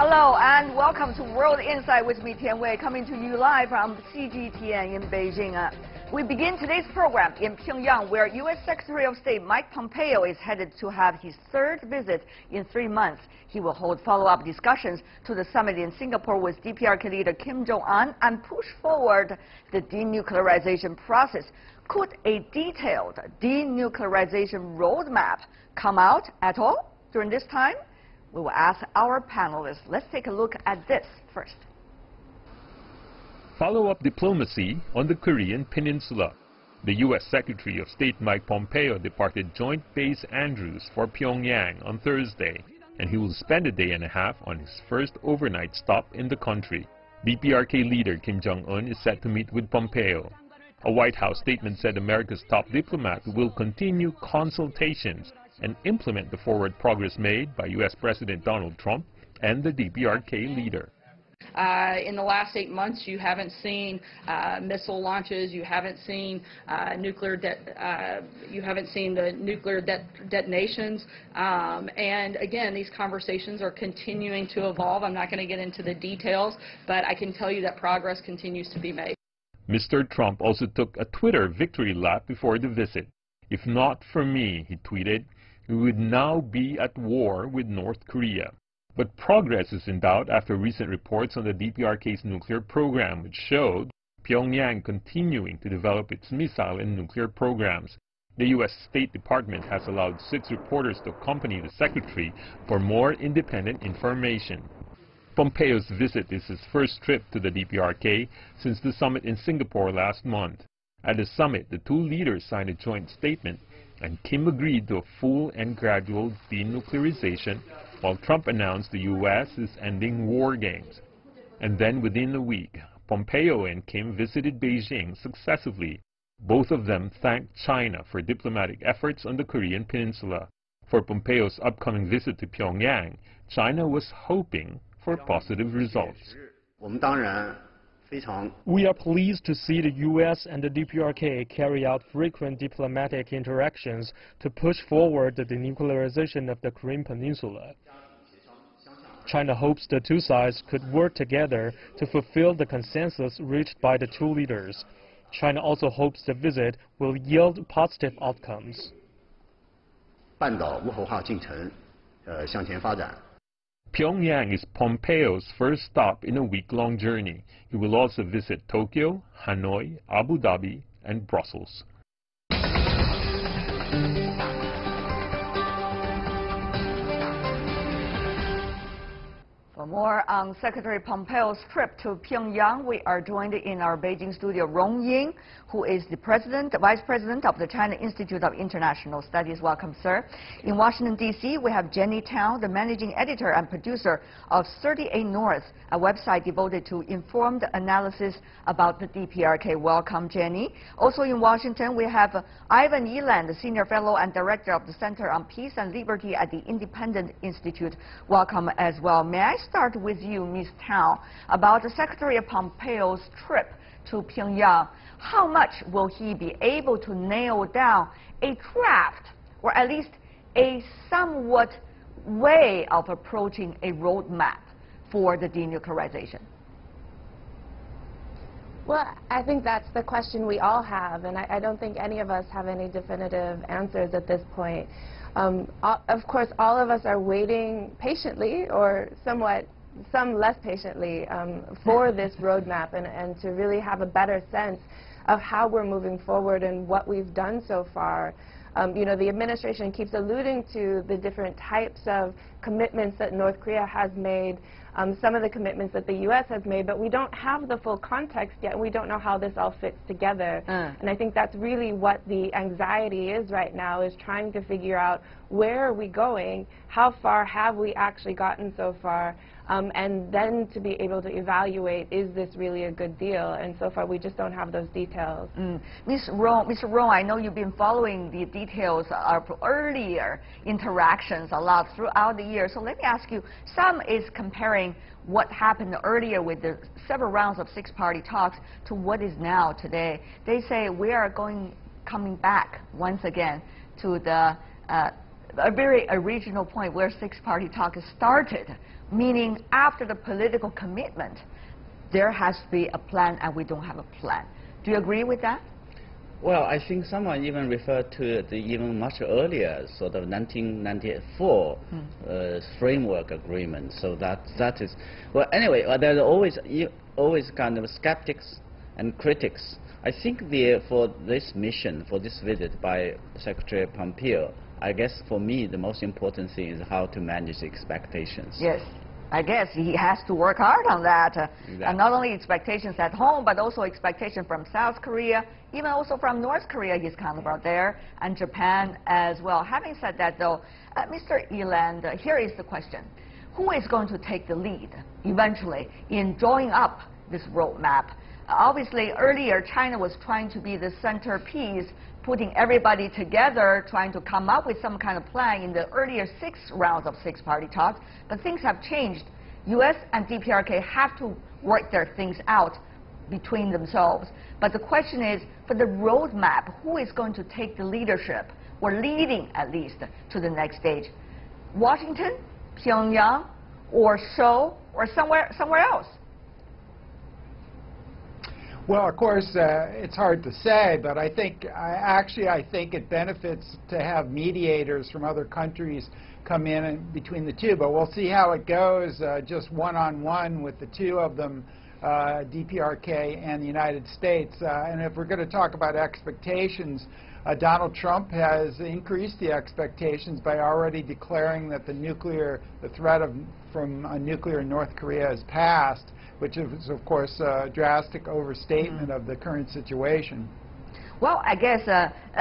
Hello and welcome to World Insight with me, Tian Wei, coming to you live from CGTN in Beijing. We begin today's program in Pyongyang, where U.S. Secretary of State Mike Pompeo is headed to have his third visit in 3 months. He will hold follow-up discussions to the summit in Singapore with DPRK leader Kim Jong-un and push forward the denuclearization process. Could a detailed denuclearization roadmap come out at all during this time? We will ask our panelists. Let's take a look at this first. Follow-up diplomacy on the Korean Peninsula. The U.S. Secretary of State Mike Pompeo departed Joint Base Andrews for Pyongyang on Thursday, and he will spend a day and a half on his first overnight stop in the country. DPRK leader Kim Jong-un is set to meet with Pompeo. A White House statement said America's top diplomat will continue consultations and implement the forward progress made by U.S. President Donald Trump and the DPRK leader. In the last 8 months, you haven't seen missile launches, you haven't seen you haven't seen the nuclear detonations, and again, these conversations are continuing to evolve. I'm not going to get into the details, but I can tell you that progress continues to be made. Mr. Trump also took a Twitter victory lap before the visit. "If not for me," he tweeted, "we would now be at war with North Korea." But progress is in doubt after recent reports on the DPRK's nuclear program, which showed Pyongyang continuing to develop its missile and nuclear programs. The U.S. State Department has allowed 6 reporters to accompany the secretary for more independent information. Pompeo's visit is his first trip to the DPRK since the summit in Singapore last month. At the summit, the two leaders signed a joint statement, and Kim agreed to a full and gradual denuclearization, while Trump announced the U.S. is ending war games. And then within a week, Pompeo and Kim visited Beijing successively. Both of them thanked China for diplomatic efforts on the Korean Peninsula. For Pompeo's upcoming visit to Pyongyang, China was hoping for positive results. We are pleased to see the U.S. and the DPRK carry out frequent diplomatic interactions to push forward the denuclearization of the Korean Peninsula. China hopes the two sides could work together to fulfill the consensus reached by the two leaders. China also hopes the visit will yield positive outcomes. Pyongyang is Pompeo's first stop in a week-long journey. He will also visit Tokyo, Hanoi, Abu Dhabi, and Brussels. For more on Secretary Pompeo's trip to Pyongyang, we are joined in our Beijing studio Rong Ying, who is the Vice President of the China Institute of International Studies. Welcome, sir. In Washington, D.C., we have Jenny Tao, the Managing Editor and Producer of 38 North, a website devoted to informed analysis about the DPRK. Welcome, Jenny. Also in Washington, we have Ivan Yeland, the Senior Fellow and Director of the Center on Peace and Liberty at the Independent Institute. Welcome as well. May I start with you, Ms. Tao, about the Secretary of Pompeo's trip to Pyongyang? How much will he be able to nail down a draft, or at least a somewhat way of approaching a roadmap for the denuclearization? Well, I think that's the question we all have, and I don't think any of us have any definitive answers at this point. Of course, all of us are waiting patiently, or some less patiently, for this roadmap and to really have a better sense of how we're moving forward and what we've done so far. You know, the administration keeps alluding to the different types of commitments that North Korea has made, some of the commitments that the U.S. has made, but we don't have the full context yet, and we don't know how this all fits together. And I think that's really what the anxiety is right now, is trying to figure out where are we going, how far have we actually gotten so far, and then to be able to evaluate, is this really a good deal? And so far, we just don't have those details. Mr. Rong, I know you've been following the details of earlier interactions a lot throughout the year. So let me ask you, some is comparing what happened earlier with the several rounds of 6-party talks to what is now today. They say we are coming back once again to the a very original point where six-party talk started, meaning after the political commitment, there has to be a plan, and we don't have a plan. Do you agree with that? Well, I think someone even referred to the even much earlier, sort of 1994 framework agreement. So that is, well, anyway, there's always kind of skeptics and critics. I think for this mission, for this visit by Secretary Pompeo, I guess for me the most important thing is how to manage expectations. Yes. I guess he has to work hard on that. Exactly. And not only expectations at home, but also expectations from South Korea, even also from North Korea, his counterpart there, and Japan as well. Having said that, though, Mr. Eland, here is the question. Who is going to take the lead eventually in drawing up this roadmap? Obviously, earlier, China was trying to be the centerpiece, putting everybody together, trying to come up with some kind of plan in the earlier 6 rounds of six-party talks. But things have changed. U.S. and DPRK have to work their things out between themselves. But the question is, for the roadmap, who is going to take the leadership, or leading at least, to the next stage? Washington, Pyongyang, or Seoul, or somewhere else? Well, of course, it's hard to say, but I think it benefits to have mediators from other countries come in between the two. But we'll see how it goes, just one-on-one with the two of them, DPRK and the United States. And if we're going to talk about expectations, Donald Trump has increased the expectations by already declaring that the threat from nuclear North Korea has passed, which is, of course, a drastic overstatement of the current situation. Well, I guess,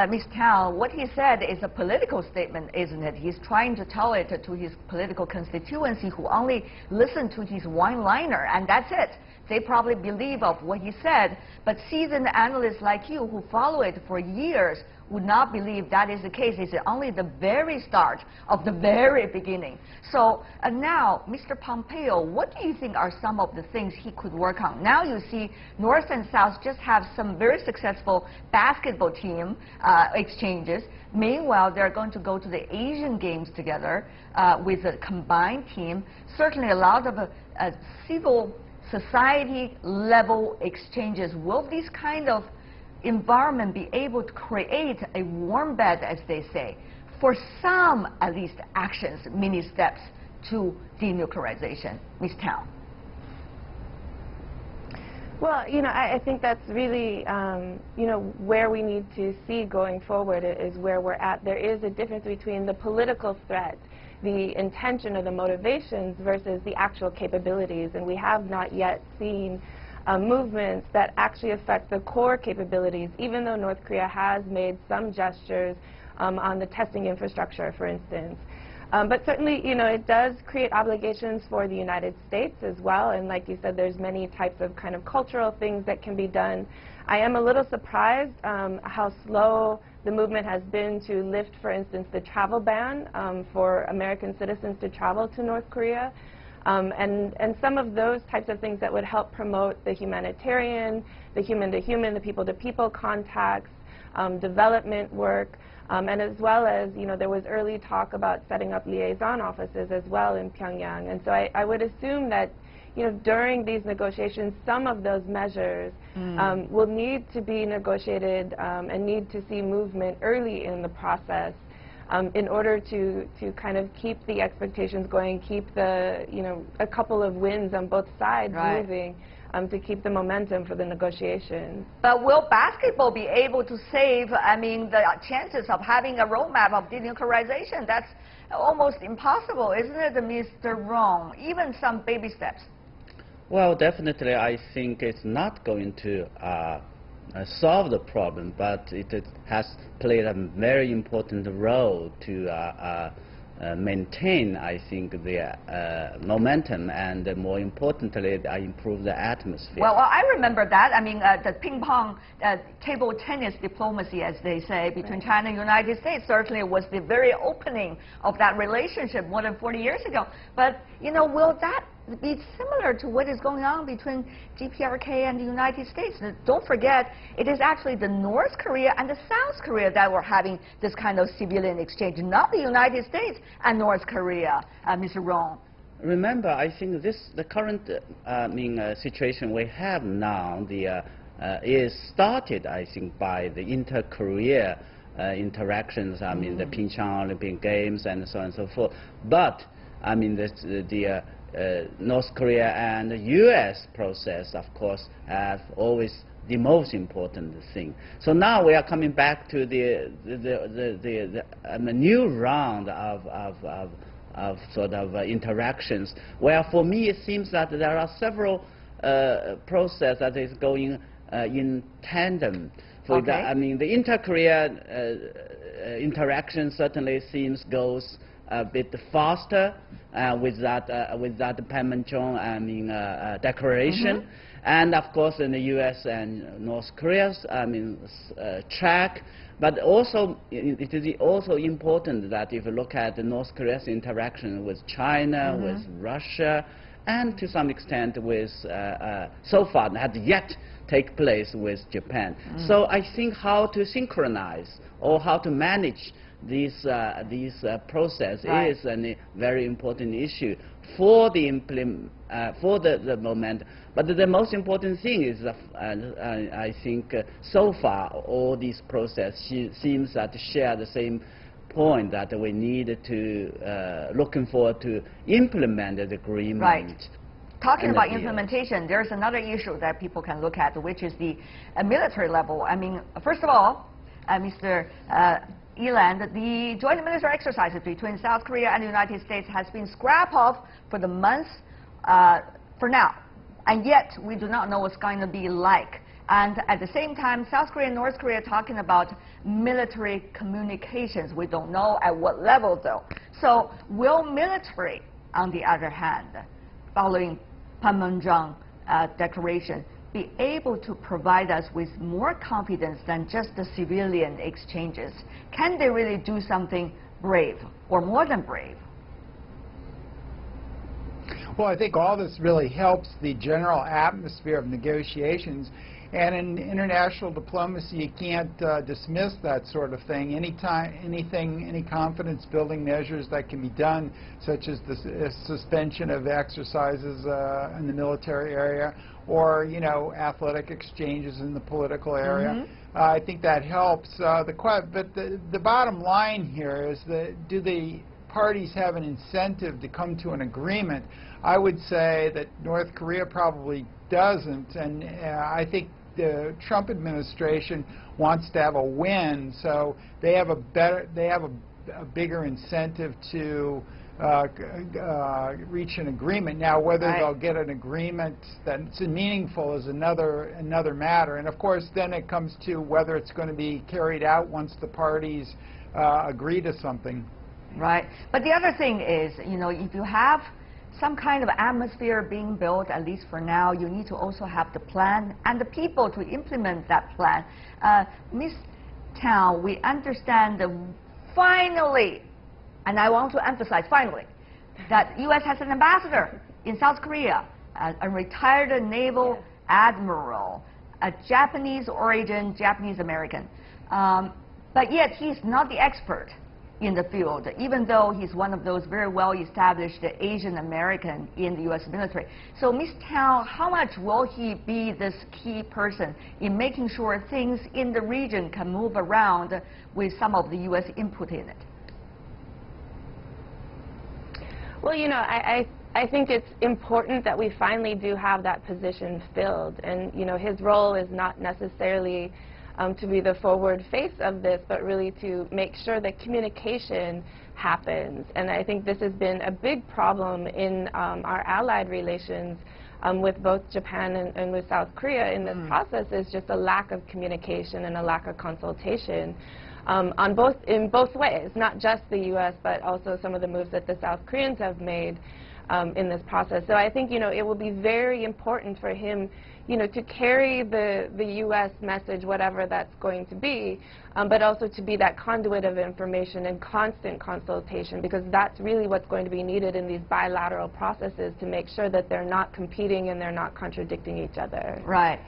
Ms. Tao, what he said is a political statement, isn't it? He's trying to tell it to his political constituency who only listened to his one-liner, and that's it. They probably believe of what he said, but seasoned analysts like you who follow it for years would not believe that is the case. It's only the very start of the very beginning. So now, Mr. Pompeo, what do you think are some of the things he could work on? Now you see North and South just have some very successful basketball team exchanges. Meanwhile, they're going to go to the Asian Games together with a combined team. Certainly a lot of civil society level exchanges. Will this kind of environment be able to create a warm bed, as they say, for some, at least, actions, mini steps to denuclearization? Ms. Tao. Well, I think that's really, where we need to see going forward is where we're at. There is a difference between the political threat, the intention or the motivations versus the actual capabilities, and we have not yet seen movements that actually affect the core capabilities, even though North Korea has made some gestures on the testing infrastructure, for instance. But certainly, it does create obligations for the United States as well, and like you said, there's many types of kind of cultural things that can be done. I am a little surprised how slow the movement has been to lift, for instance, the travel ban for American citizens to travel to North Korea. And some of those types of things that would help promote the humanitarian, the human-to-human, the people-to-people contacts, development work, and as well as, there was early talk about setting up liaison offices as well in Pyongyang. And so I would assume that, during these negotiations, some of those measures will need to be negotiated and need to see movement early in the process. In order to kind of keep the expectations going, keep the, a couple of wins on both sides moving, to keep the momentum for the negotiations. But will basketball be able to save, the chances of having a roadmap of denuclearization? That's almost impossible, isn't it, Mr. Rong? Even some baby steps. Well, definitely, I think it's not going to solve the problem, but it has played a very important role to maintain, I think, the momentum, and more importantly, improve the atmosphere. Well, I remember that. The ping pong, table tennis diplomacy, as they say, between China and the United States certainly was the very opening of that relationship more than 40 years ago. But, will that be similar to what is going on between DPRK and the United States. And don't forget, it is actually the North Korea and the South Korea that were having this kind of civilian exchange, not the United States and North Korea, Mr. Rong. Remember, I think the current situation we have now is started, I think, by the inter-Korea interactions. I mean, the Pyeongchang Olympic Games and so on and so forth. But I mean, the North Korea and the U.S. process, of course, have always the most important thing. So now we are coming back to the new round of sort of interactions, where for me it seems that there are several processes that is going in tandem. Okay. I mean, the inter-Korea interaction certainly goes a bit faster with that Panmunjom declaration, and of course in the U.S. and North Korea's track. But also, it is also important that if you look at the North Korea's interaction with China, with Russia, and to some extent with, so far, not yet take place with Japan. So I think how to synchronize or how to manage these process is a very important issue for the moment. But the most important thing is, I think, so far all these processes seems that share the same point, that we need to looking forward to implement the agreement. Right. Talking about implementation, there's another issue that people can look at, which is the military level. I mean, first of all, Mr. Eland, the joint military exercises between South Korea and the United States has been scrapped off for the months for now. And yet, we do not know what's going to be like. And at the same time, South Korea and North Korea are talking about military communications. We don't know at what level, though. So will military, on the other hand, following Panmunjom declaration, be able to provide us with more confidence than just the civilian exchanges? Can they really do something brave, or more than brave? Well, I think all this really helps the general atmosphere of negotiations. And in international diplomacy, you can't dismiss that sort of thing. Any confidence-building measures that can be done, such as the suspension of exercises in the military area, or athletic exchanges in the political area, I think that helps. But the bottom line here is that do the parties have an incentive to come to an agreement? I would say that North Korea probably doesn't, and I think the Trump administration wants to have a win, so they have a bigger incentive to reach an agreement. Now, whether they'll get an agreement that's meaningful is another matter, and of course then it comes to whether it's going to be carried out once the parties agree to something. Right. But the other thing is, if you have some kind of atmosphere being built, at least for now, you need to also have the plan and the people to implement that plan. Ms. Tao, we understand that finally, and I want to emphasize finally, that U.S. has an ambassador in South Korea, a retired naval admiral, a Japanese origin, Japanese American. But yet he's not the expert in the field, even though he's one of those very well-established Asian American in the U.S. military. So, Ms. Tao, how much will he be this key person in making sure things in the region can move around with some of the U.S. input in it? Well, I think it's important that we finally do have that position filled, and his role is not necessarily to be the forward face of this, but really to make sure that communication happens. And I think this has been a big problem in our allied relations with both Japan and with South Korea in this process, is just a lack of communication and a lack of consultation in both ways, not just the U.S., but also some of the moves that the South Koreans have made. in this process. So I think, it will be very important for him, to carry the U.S. message, whatever that's going to be, but also to be that conduit of information and constant consultation, because that's really what's going to be needed in these bilateral processes to make sure that they're not competing and they're not contradicting each other. Right.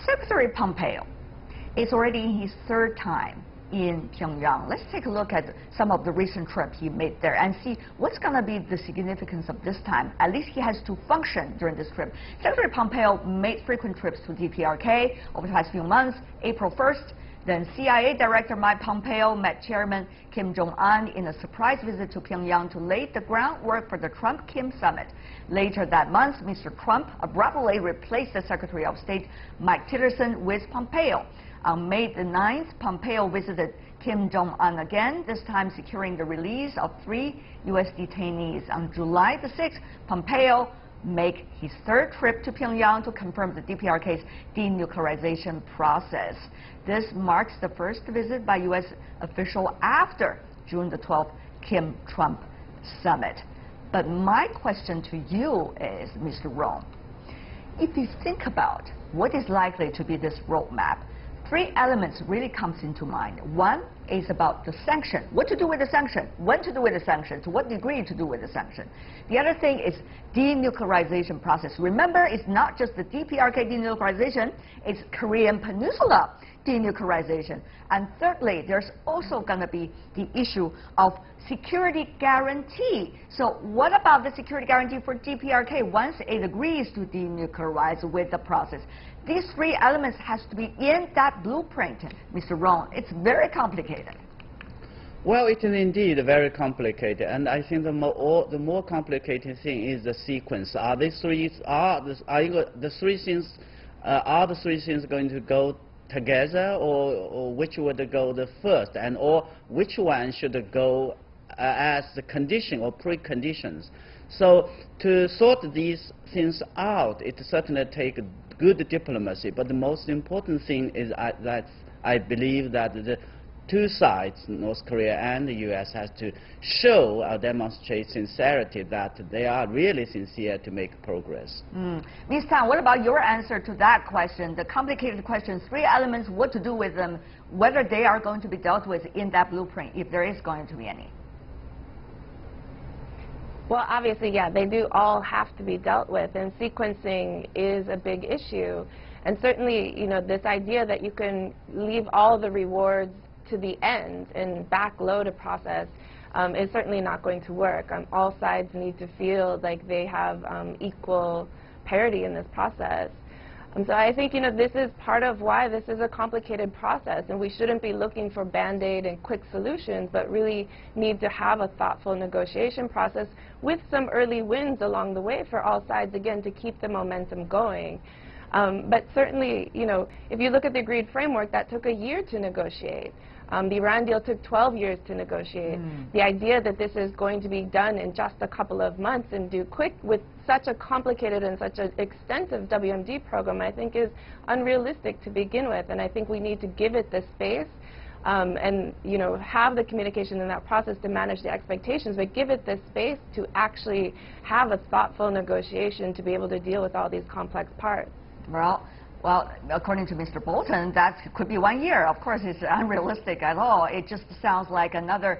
Secretary Pompeo is already in his third time in Pyongyang. Let's take a look at some of the recent trips he made there and see what's going to be the significance of this time. At least he has to function during this trip. Secretary Pompeo made frequent trips to DPRK over the past few months. April 1st, then CIA Director Mike Pompeo met Chairman Kim Jong-un in a surprise visit to Pyongyang to lay the groundwork for the Trump-Kim summit. Later that month, Mr. Trump abruptly replaced the Secretary of State Mike Tillerson with Pompeo. On May the 9th, Pompeo visited Kim Jong-un again, this time securing the release of 3 U.S. detainees. On July the 6th, Pompeo made his third trip to Pyongyang to confirm the DPRK's denuclearization process. This marks the first visit by U.S. official after June the 12th Kim-Trump summit. But my question to you is, Mr. Rong, if you think about what is likely to be this roadmap, 3 elements really comes into mind. One is about the sanction. What to do with the sanction? When to do with the sanction? To what degree to do with the sanction? The other thing is denuclearization process. Remember, it's not just the DPRK denuclearization, it's Korean Peninsula denuclearization. And thirdly, there's also going to be the issue of security guarantee. So what about the security guarantee for DPRK once it agrees to denuclearize with the process? These 3 elements has to be in that blueprint, Mr. Rong. It's very complicated. Well, it is indeed very complicated, and I think the more complicated thing is the sequence. Are the 3 things going to go together, or which would go the first, and or which one should go as the condition or preconditions? So to sort these things out, it certainly takes good diplomacy, but the most important thing is that I believe that the 2 sides, North Korea and the U.S., has to show or demonstrate sincerity, that they are really sincere to make progress. Ms. Tan, what about your answer to that question, the complicated question, 3 elements, what to do with them, whether they are going to be dealt with in that blueprint, if there is going to be any? Well, obviously, yeah, they do all have to be dealt with, and sequencing is a big issue. And certainly, this idea that you can leave all the rewards to the end and backload a process is certainly not going to work. All sides need to feel like they have equal parity in this process. So I think, this is part of why this is a complicated process, and we shouldn't be looking for Band-Aid and quick solutions, but really need to have a thoughtful negotiation process with some early wins along the way for all sides, again, to keep the momentum going. But certainly, if you look at the agreed framework, that took a year to negotiate. The Iran deal took 12 years to negotiate. The idea that this is going to be done in just a couple of months and do quick with such a complicated and such an extensive WMD program, I think is unrealistic to begin with. And I think we need to give it the space and have the communication in that process to manage the expectations, but give it the space to actually have a thoughtful negotiation to be able to deal with all these complex parts. Well, according to Mr. Bolton, that could be 1 year. Of course, it's unrealistic at all. It just sounds like another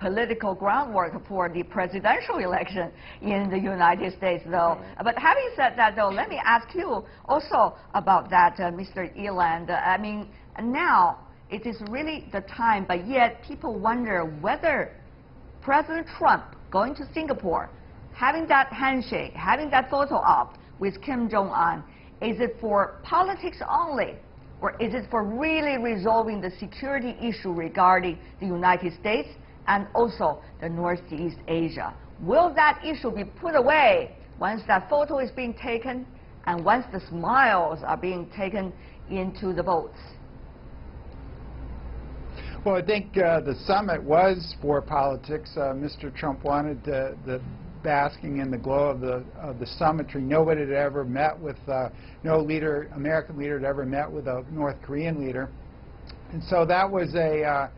political groundwork for the presidential election in the United States, though. But having said that, though, let me ask you also about that, Mr. Eland. I mean, now it is really the time, but yet people wonder whether President Trump going to Singapore, having that handshake, having that photo op with Kim Jong-un, is it for politics only, or is it for really resolving the security issue regarding the United States and also the Northeast Asia? Will that issue be put away once that photo is being taken and once the smiles are being taken into the votes? Well, I think the summit was for politics. Mr. Trump wanted the basking in the glow of the summitry. Nobody had ever met with, no leader, American leader had ever met with a North Korean leader. And so that was a,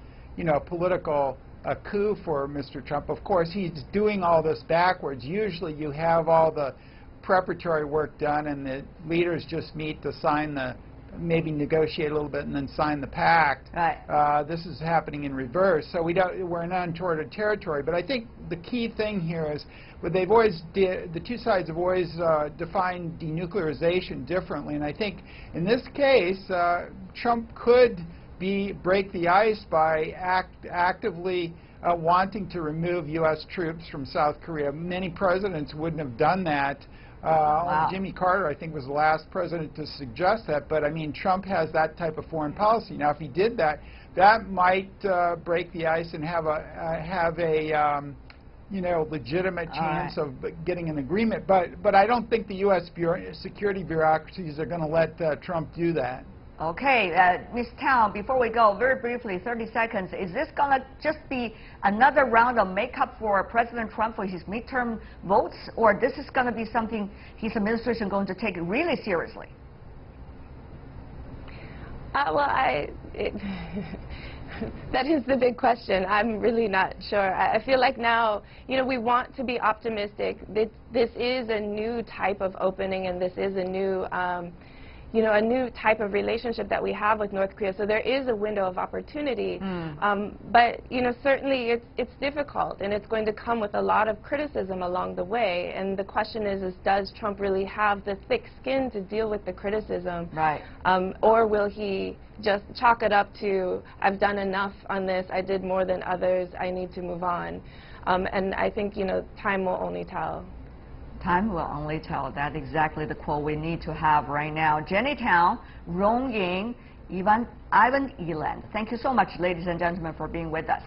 political a coup for Mr. Trump. Of course, he's doing all this backwards. Usually you have all the preparatory work done and the leaders just meet to sign the, maybe negotiate a little bit and then sign the pact. Right. This is happening in reverse. So we're in uncharted territory. But I think the key thing here is, well, they've always the two sides have always defined denuclearization differently. And I think in this case, Trump could break the ice by actively wanting to remove U.S. troops from South Korea. Many presidents wouldn't have done that. Wow. Jimmy Carter, I think, was the last president to suggest that. But I mean, Trump has that type of foreign policy. Now, if he did that, that might break the ice and have a legitimate chance of getting an agreement. But I don't think the U.S. security bureaucracies are going to let Trump do that. Okay, Ms. Tao, before we go, very briefly, 30 seconds, is this going to just be another round of makeup for President Trump for his midterm votes, or this is going to be something his administration going to take really seriously? That is the big question. I'm really not sure. I feel like now, we want to be optimistic. This is a new type of opening, and this is a new a new type of relationship that we have with North Korea. So there is a window of opportunity. But, certainly it's difficult, and it's going to come with a lot of criticism along the way. And the question is does Trump really have the thick skin to deal with the criticism? Right. Or will he just chalk it up to, I've done enough on this, I did more than others, I need to move on. And I think, time will only tell. Time will only tell. That's exactly the quote we need to have right now. Jenny Tao, Rong Ying, Ivan Eland. Thank you so much, ladies and gentlemen, for being with us.